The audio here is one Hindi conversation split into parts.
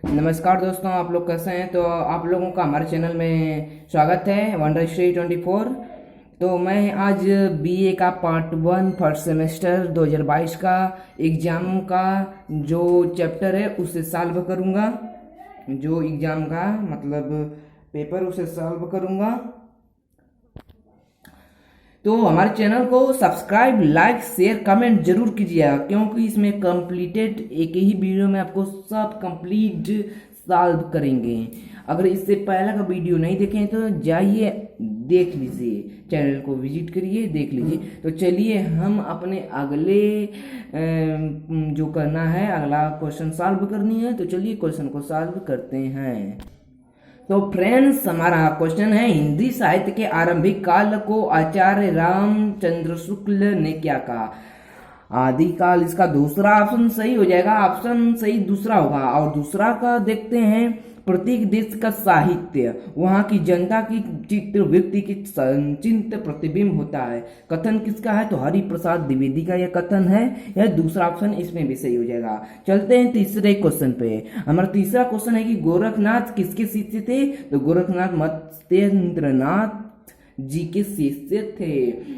नमस्कार दोस्तों, आप लोग कैसे हैं। तो आप लोगों का हमारे चैनल में स्वागत है वंडरश्री 24। तो मैं आज बीए का पार्ट 1 फर्स्ट सेमेस्टर 2022 का एग्ज़ाम का जो चैप्टर है उसे सॉल्व करूँगा। जो एग्ज़ाम का मतलब पेपर उसे सॉल्व करूँगा। तो हमारे चैनल को सब्सक्राइब, लाइक, शेयर, कमेंट जरूर कीजिएगा, क्योंकि इसमें कंप्लीटेड एक ही वीडियो में आपको सब कंप्लीट सॉल्व करेंगे। अगर इससे पहला का वीडियो नहीं देखें तो जाइए देख लीजिए, चैनल को विजिट करिए, देख लीजिए। तो चलिए हम अपने अगले जो करना है, अगला क्वेश्चन सॉल्व करनी है। तो चलिए क्वेश्चन को सॉल्व करते हैं। तो फ्रेंड्स, हमारा क्वेश्चन है, हिंदी साहित्य के आरंभिक काल को आचार्य रामचंद्र शुक्ल ने क्या कहा। आदिकाल इसका दूसरा ऑप्शन सही हो जाएगा। ऑप्शन सही दूसरा होगा। और दूसरा का देखते हैं, प्रत्येक देश का साहित्य वहाँ की जनता की चित्र व्यक्ति की संचित प्रतिबिंब होता है। कथन किसका है? तो हरि प्रसाद द्विवेदी का यह कथन है। यह दूसरा ऑप्शन इसमें भी सही हो जाएगा। चलते हैं तीसरे क्वेश्चन पे। हमारा तीसरा क्वेश्चन है कि गोरखनाथ किसके शिष्य थे। तो गोरखनाथ मत्स्येंद्रनाथ जी के शिष्य थे।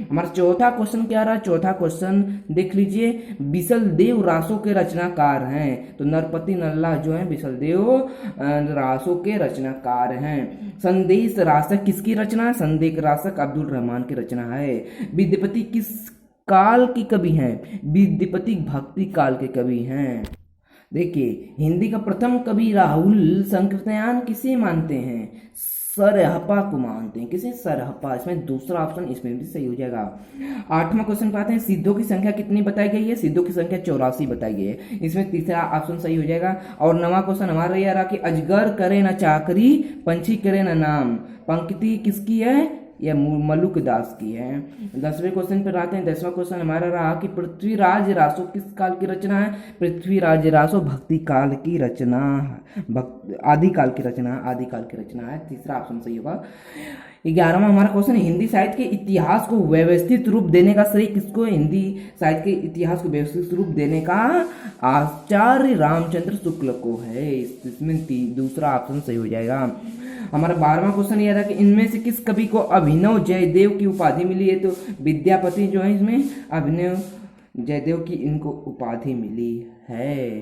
हमारा चौथा क्वेश्चन क्या रहा? चौथा क्वेश्चन देख लीजिए, बिसल देव रासो के रचनाकार हैं। तो नरपति नल्ला जो है बिसल देव रासो के रचनाकार हैं। संदेश रासक किसकी रचना है? संदेश रासक अब्दुल रहमान की रचना है। विद्यापति किस काल की कवि हैं? विद्यापति भक्ति काल के कवि हैं। देखिए, हिंदी का प्रथम कवि राहुल संकृत्यान किसे मानते हैं? सरहपा को मानते हैं। किसे? सरहपा। इसमें दूसरा ऑप्शन इसमें भी सही हो जाएगा। आठवां क्वेश्चन पे आते हैं, सिद्धों की संख्या कितनी बताई गई है? सिद्धों की संख्या 84 बताई गई है। इसमें तीसरा ऑप्शन सही हो जाएगा। और नवा क्वेश्चन हमारा यह रहा कि अजगर करे न चाकरी, पंछी करे न नाम। पंक्ति किसकी है? यह मलुक दास की है। 10वें क्वेश्चन पर आते हैं। 10वां क्वेश्चन हमारा रहा कि पृथ्वीराज रासो किस काल की रचना है? पृथ्वीराज रासो भक्ति काल की रचना, आदिकाल की रचना, आदिकाल की रचना है। तीसरा ऑप्शन सही होगा। 11वां हमारा क्वेश्चन, हिंदी साहित्य के इतिहास को व्यवस्थित रूप देने का श्रेय किसको है? हिंदी साहित्य के इतिहास को व्यवस्थित रूप देने का आचार्य रामचंद्र शुक्ल को है। इसमें दूसरा ऑप्शन सही हो जाएगा। हमारा 12वां क्वेश्चन यह था कि इनमें से किस कवि को अभिनव जयदेव की उपाधि मिली है? तो विद्यापति जो है इसमें अभिनव जयदेव की इनको उपाधि मिली है।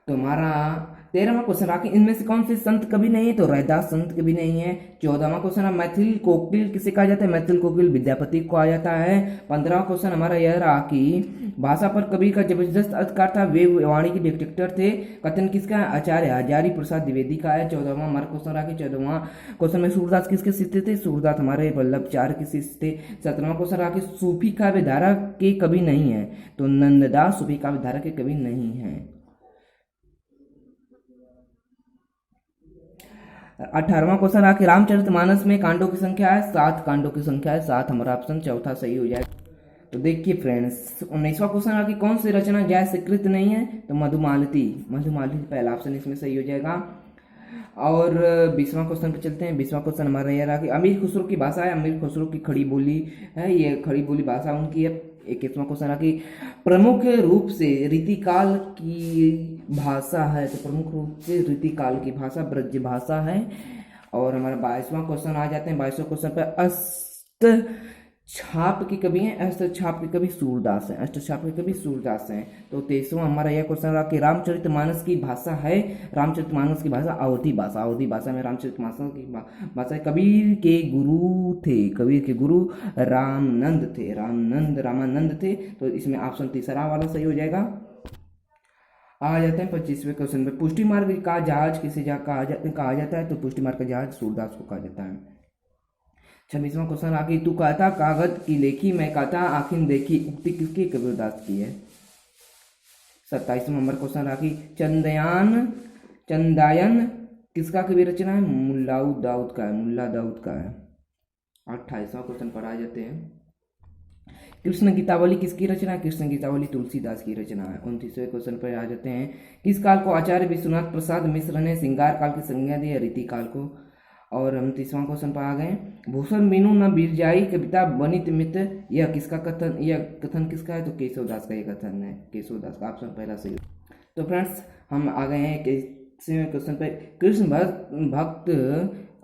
तो हमारा 13वां क्वेश्चन रहा कि इनमें से कौन से संत कवि नहीं है? तो रैदास संत कवि नहीं है। 14वां क्वेश्चन है, मैथिल कोकिल किसे कहा जाता है? मैथिल कोकिल विद्यापति को कहा जाता है। 15वां क्वेश्चन हमारा यह रहा कि भाषा पर कवि का जबरदस्त अधिकार था, वे वाणी के डिक्टेटर थे। कथन किसका है? आचार्य हजारी प्रसाद द्विवेदी का है। 14वां हमारा क्वेश्चन रहा कि 14वां क्वेश्चन में सूरदास किसके शिष्य थे? सूरदास हमारे वल्लभाचार्य के शिष्य थे। 17वां क्वेश्चन रहा कि सूफी काव्य धारा के कवि नहीं है। तो नंददास सूफी काव्य धारा के कवि नहीं है। 18वां क्वेश्चन रहा कि रामचरितमानस में कांडों की संख्या है 7 कांडों की संख्या है 7। हमारा ऑप्शन चौथा सही हो जाएगा। तो देखिए फ्रेंड्स, 19वां क्वेश्चन रहा कि कौन सी रचना जय स्वीकृत नहीं है? तो मधुमालती। मधुमालती पहला ऑप्शन इसमें सही हो जाएगा। और 20वां क्वेश्चन पे चलते हैं। 20वां क्वेश्चन हमारा यह रहा कि अमीर खुसरो की भाषा है। अमीर खुसरो की खड़ी बोली है, ये खड़ी बोली भाषा उनकी है। 21वां क्वेश्चन रहा कि प्रमुख रूप से रीतिकाल की भाषा है। तो प्रमुख रूप से रीतिकाल की भाषा ब्रज भाषा है। और हमारा 22वां क्वेश्चन आ जाते हैं। 22वें क्वेश्चन पर अष्ट छाप की कवि हैं। अष्ट छाप की कवि सूरदास हैं। अष्ट छाप की कवि सूरदास हैं। तो 23वां हमारा यह क्वेश्चन रहा कि रामचरितमानस की भाषा है। रामचरितमानस की भाषा अवधी भाषा। अवधी भाषा में रामचरितमानस की भाषा कबीर के गुरु थे। कबीर के गुरु रामानंद थे। रामानंद थे। तो इसमें ऑप्शन तीसरा वाला सही हो जाएगा। आ जाते हैं 25वें क्वेश्चन पे। पुष्टि मार्ग का जहाज किसे कहा जाता है? तो पुष्टि मार्ग का जहाज सूरदास को कहा जाता है। 26वां क्वेश्चन आगे, तू कहता कागज की लेखी, मैं कहता आखिर देखी, उक्ति किसकी? कबीरदास की है। 27वां नंबर क्वेश्चन आगे, चंदायन किसका कवि रचना है? मुल्ला दाऊद का है। 28वां क्वेश्चन पर आ जाते हैं। कृष्ण गीतावली किसकी रचना है? कृष्ण गीतावली तुलसीदास की रचना है। 29वें क्वेश्चन पर आ जाते हैं। किस काल को आचार्य विश्वनाथ प्रसाद मिश्र ने श्रृंगार काल की संज्ञा दी है? रीति काल को। और हम 30वां क्वेश्चन पर आ गए। भूषण बिनु न बीरजाई कविता बनित मित, यह किसका कथन? यह कथन किसका है? तो केशवदास का यह कथन है। केशवदास का ऑप्शन पहला सही। तो फ्रेंड्स हम आ गए हैं क्वेश्चन पे। कृष्ण भक्त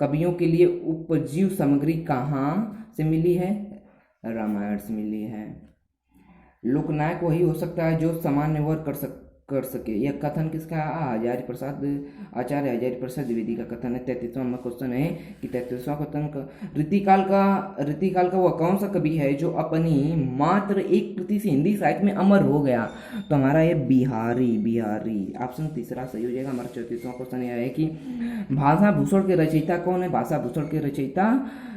कवियों के लिए उपजीव सामग्री कहाँ से मिली है? रामायण से मिली है। लोकनायक वही हो सकता है जो सामान्य वर्ग कर सके। यह कथन किसका? आचार्य हजारी प्रसाद द्विवेदी का कथन है। 33वां नंबर क्वेश्चन है कि 33वां क्वेश्चन रीतिकाल का वह कौन सा कवि है जो अपनी मात्र एक कृति से हिंदी साहित्य में अमर हो गया? तो हमारा ये बिहारी ऑप्शन तीसरा सही हो जाएगा। हमारा 34वां क्वेश्चन यह है कि भाषा भूषण के रचयिता कौन है? भाषा भूषण के रचयिता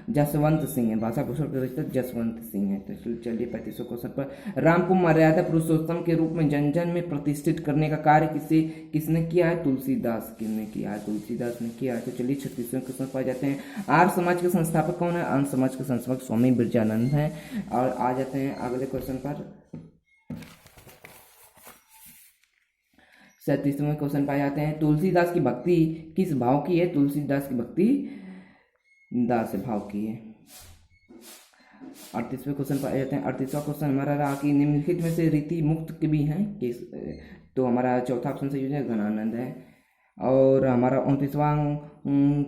जसवंत सिंह है। भाषा भूषण के रचयिता जसवंत सिंह है। तो चलिए 35वें क्वेश्चन पर, राम को मर्यादा पुरुषोत्तम के रूप में जन जन में प्रतिष्ठित करने का कार्य किसने किया है? तुलसीदास ने किया है। तो चलिए 36वें क्वेश्चन पर जाते हैं। आर्य समाज के संस्थापक कौन है? आर्य समाज के संस्थापक स्वामी बिरजानंद हैं। और आ जाते हैं अगले क्वेश्चन पर। 37वें क्वेश्चन पाए जाते हैं। तुलसीदास की भक्ति किस भाव की है? तुलसीदास की भक्ति दास भाव की है। 38वें क्वेश्चन पर आ जाते हैं। 38वां क्वेश्चन हमारा रहा कि निम्नलिखित में से रीति मुक्त कवि हैं किस? तो हमारा चौथा ऑप्शन सही हो जाएगा, घनानंद है। और हमारा 29वां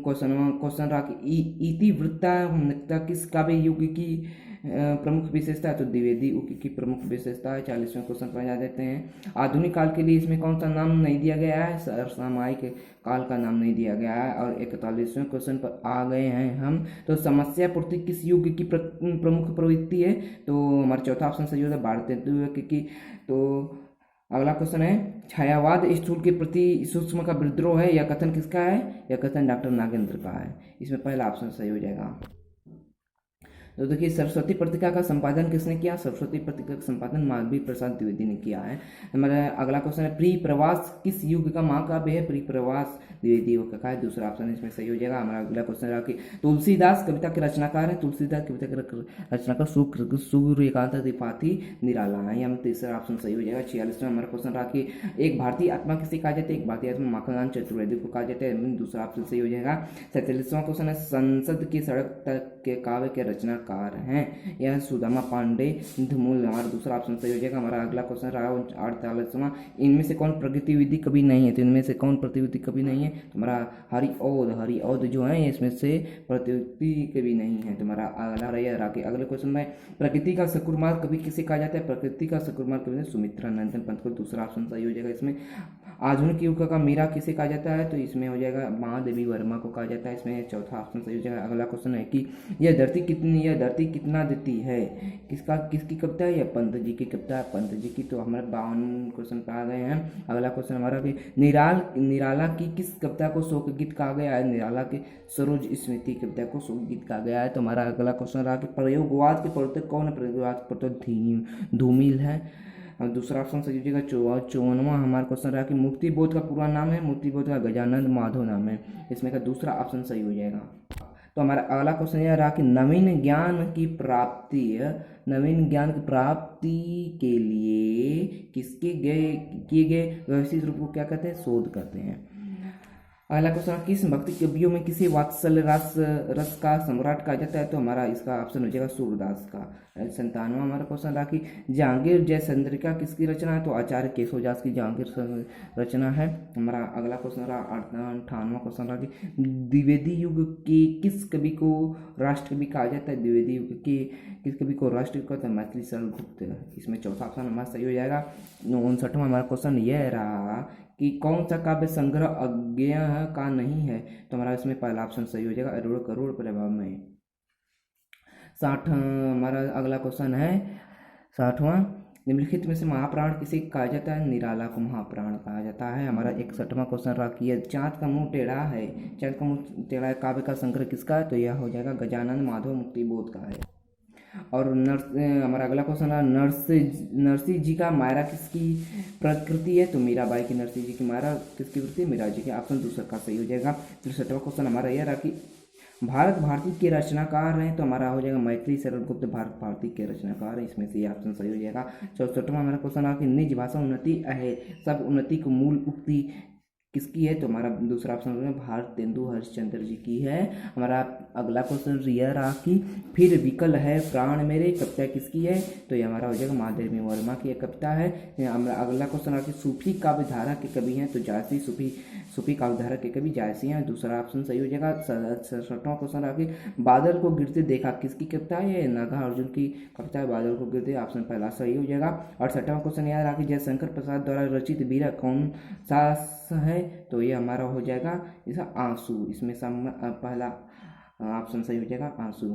क्वेश्चन रहा कि इतिवृत्ता किस काव्य युग की प्रमुख विशेषता है? तो द्विवेदी युग की प्रमुख विशेषता है। 40वें क्वेश्चन पर जा देते हैं। आधुनिक काल के लिए इसमें कौन सा नाम नहीं दिया गया है? समसामयिक काल का नाम नहीं दिया गया है। और 41वें क्वेश्चन पर आ गए हैं हम। तो समस्या पूर्ति किस युग की प्रमुख प्रवृत्ति है? तो हमारा चौथा ऑप्शन सही होता है, भारतीय युग की। तो अगला क्वेश्चन है, छायावाद स्थूल के प्रति सूक्ष्म का विद्रोह है। यह कथन किसका है? यह कथन डॉक्टर नागेंद्र का है। इसमें पहला ऑप्शन सही हो जाएगा। तो देखिए सरस्वती पत्रिका का संपादन किसने किया? सरस्वती पत्रिका का संपादन माधवी प्रसाद द्विवेदी ने किया है। हमारा अगला क्वेश्चन है, प्री प्रवास किस युग का महाकाव्य है? प्री प्रवास द्विवेदी युग का है। दूसरा ऑप्शन इसमें सही हो जाएगा। हमारा अगला क्वेश्चन रहा कि तुलसीदास कविता के रचनाकार है। तुलसीदास कविता के रचनाकार सूर्यकांत त्रिपाठी निराला है। हम तीसरा ऑप्शन सही हो जाएगा। 46वां हमारा क्वेश्चन रहा कि एक भारतीय आत्मा किसे कहा जाता है? एक भारतीय आत्मा माखनलाल चतुर्वेदी को कहा जाता है। दूसरा ऑप्शन सही हो जाएगा। 47वां क्वेश्चन है, संसद की सड़क तक के काव्य के रचनाकार हैं। यह सुदामा पांडे धूमल। हमारा दूसरा ऑप्शन सही हो जाएगा। हमारा अगला क्वेश्चन रहा 48वां, इनमें से कौन प्रतिविधि कवि नहीं है? तो इनमें से कौन प्रतिविधि कवि नहीं है? तो हमारा हरिऔध जो है इसमें से प्रतिविधि कवि नहीं है। तो हमारा अगला रहा कि अगले क्वेश्चन में प्रकृति का सकुरमार कवि किसे कहा जाता है? प्रकृति का सकुरमार कवि सुमित्रा नंदन पंत को। दूसरा ऑप्शन सही हो जाएगा। इसमें आधुनिक युग का मीरा किसे कहा जाता है? तो इसमें हो जाएगा महादेवी वर्मा को कहा जाता है। इसमें चौथा ऑप्शन सही हो जाएगा। अगला क्वेश्चन है कि यह धरती कितना देती है? किसकी कविता है? यह पंत जी की कविता है, पंत जी की। तो हमारे 52 क्वेश्चन पे आ गए हैं। अगला क्वेश्चन हमारा कि निराला की किस कविता को शोक गीत कहा गया है? निराला के सरोज स्मृति कविता को शोक गीत कहा गया है। तो हमारा अगला क्वेश्चन रहा कि प्रयोगवाद के प्रवर्तक कौन है? प्रयोगवाद के प्रवर्तक धूमिल है। और दूसरा ऑप्शन सही हो जाएगा। 54वां हमारा क्वेश्चन रहा कि मुक्ति बोध का पूरा नाम है? मुक्ति बोध का गजानंद माधव नाम है। इसमें का दूसरा ऑप्शन सही हो जाएगा। तो हमारा अगला क्वेश्चन यह रहा कि नवीन ज्ञान की प्राप्ति के लिए किए गए व्यवस्थित रूप को क्या कहते हैं? शोध कहते हैं। अगला क्वेश्चन, किस भक्ति कवियों में किसी वात्सल्य रस का सम्राट कहा जाता है? तो हमारा इसका ऑप्शन हो जाएगा सूरदास का। 57वां हमारा क्वेश्चन रहा कि जहांगीर जयचंद्रिका किसकी रचना है? तो आचार्य केशवदास की जहांगीर रचना है। हमारा अगला क्वेश्चन रहा 58वां क्वेश्चन रहा कि द्विवेदी युग के किस कवि को राष्ट्रकवि कहा जाता है? द्विवेदी युग के किस कवि को राष्ट्रकवि कहते हैं? मैथिली शरण गुप्त। इसमें चौथा ऑप्शन हमारा सही हो जाएगा। 59वां हमारा क्वेश्चन यह रहा कि कौन सा काव्य संग्रह अज्ञेय का नहीं है? तो हमारा इसमें पहला ऑप्शन सही हो जाएगा, अरूण करोड़ प्रभाव में। 60 हमारा अगला क्वेश्चन है 60वां, निम्नलिखित में से महाप्राण किसे कहा जाता है? निराला को महाप्राण कहा जाता है। हमारा 61वां क्वेश्चन रहा कि चाँद का मुंह टेढ़ा है, चाँद का मुंह टेढ़ा है काव्य का संग्रह किसका है? तो यह हो जाएगा गजानन माधव मुक्ति बोध का है। और हमारा अगला क्वेश्चन है नरसिंह जी का मायरा किसकी प्रकृति है? तो मीराबाई की नरसिंह जी की मायरा किसकी प्रकृति? मीरा जी की। ऑप्शन दूसरा का सही हो जाएगा। 63वां क्वेश्चन हमारा यह रहा कि भारत भारती के रचनाकार हैं? तो हमारा हो जाएगा मैथिली शरण गुप्त भारत भारती के रचनाकार हैं। इसमें से ये ऑप्शन सही हो जाएगा। 64वां हमारा क्वेश्चन रहा कि निज भाषा उन्नति है, सब उन्नति को मूल उक्ति किसकी है? तो हमारा दूसरा ऑप्शन हो गया भारतेंदु हरिश्चंद्र जी की है। हमारा अगला क्वेश्चन रिया राखी फिर विकल है प्राण मेरे, कविता किसकी है? तो ये हमारा हो जाएगा महादेवी वर्मा की कविता है। हमारा अगला क्वेश्चन आके सूफी काव्य धारा के कवि हैं, तो जायसी सूफी काव्य धारा के कवि जायसी हैं, दूसरा ऑप्शन सही हो जाएगा। 67वां क्वेश्चन आके बादल को गिरते देखा किसकी कविता है? ये नागार्जुन की कविता है बादल को गिरते, ऑप्शन पहला सही हो जाएगा। 68वां क्वेश्चन याद रखिए जयशंकर प्रसाद द्वारा रचित बीरा कौन सा है? तो ये हमारा हो जाएगा इसका आंसू, इसमें पहला ऑप्शन सही हो जाएगा आंसू।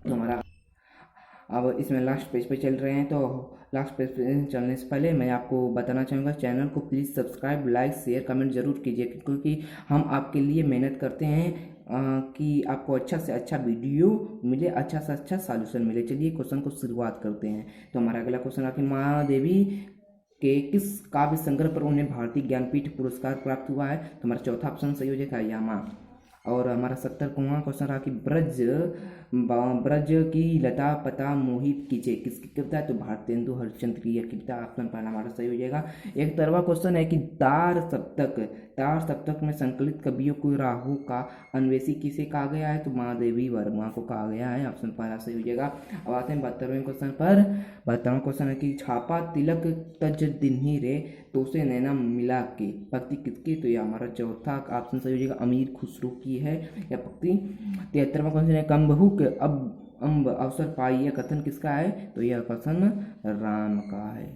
तो हमारा अब इसमें लास्ट पेज पे चल रहे हैं, तो लास्ट पेज पे चलने से पहले मैं आपको बताना चाहूँगा चैनल को please subscribe like share comment जरूर कीजिए, क्योंकि हम आपके लिए मेहनत करते हैं कि आपको अच्छा से अच्छा वीडियो मिले, अच्छा से अच्छा सॉल्यूशन मिले। चलिए क्वेश्चन को शुरुआत करते हैं। तो हमारा अगला क्वेश्चन आके महादेवी के किस काव्य संग्रह पर उन्हें भारतीय ज्ञानपीठ पुरस्कार प्राप्त हुआ है? तो हमारा चौथा ऑप्शन सही हो जाएगा यामा। और हमारा 70वां क्वेश्चन रहा कि ब्रज की लता पता मोहित कीचे किसकी कविता है? तो भारतेंदु हरिश्चंद्र की यह कविता, ऑप्शन पहला हमारा सही हो जाएगा। 71वां क्वेश्चन है कि तार सप्तक में संकलित कवियों को राहु का अन्वेषी किसे कहा गया है? तो महादेवी वर्मा को कहा गया है, ऑप्शन पहला सही हो जाएगा। अब आते हैं 72वें क्वेश्चन पर। 72वां क्वेश्चन है कि छापा तिलक तज दिन्ही रे तो उसे नैना मिला के भक्ति किसकी? तो ये हमारा चौथा ऑप्शन सही हो जाएगा अमीर खुसरो की है या भक्ति। 73वां क्वेश्चन है कम्बहुक अम्ब अवसर पाई यह कथन किसका है? तो यह कथन राम का है।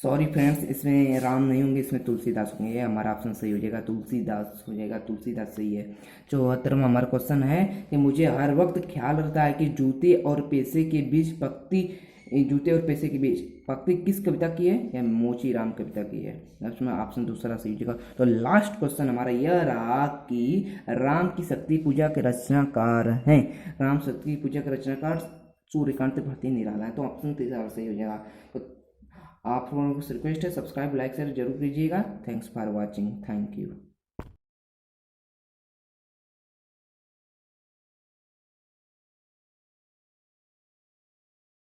सॉरी फ्रेंड्स, इसमें राम नहीं होंगे, इसमें तुलसीदास होंगे, ये हमारा ऑप्शन सही हो जाएगा तुलसीदास हो जाएगा, तुलसीदास सही है। 74वां हमारा क्वेश्चन है कि मुझे हर वक्त ख्याल रहता है कि जूते और पैसे के बीच पक्ति किस कविता की है? या मोची राम कविता की है, उसमें ऑप्शन दूसरा सही हो जाएगा। तो लास्ट क्वेश्चन हमारा यह रहा कि राम की शक्ति पूजा के रचनाकार हैं, राम शक्ति पूजा के रचनाकार सूर्यकांत भारती निराला है, तो ऑप्शन तीसरा सही हो जाएगा। तो आप लोगों को रिक्वेस्ट है सब्सक्राइब लाइक शेयर जरूर कीजिएगा। Thanks for watching, thank you.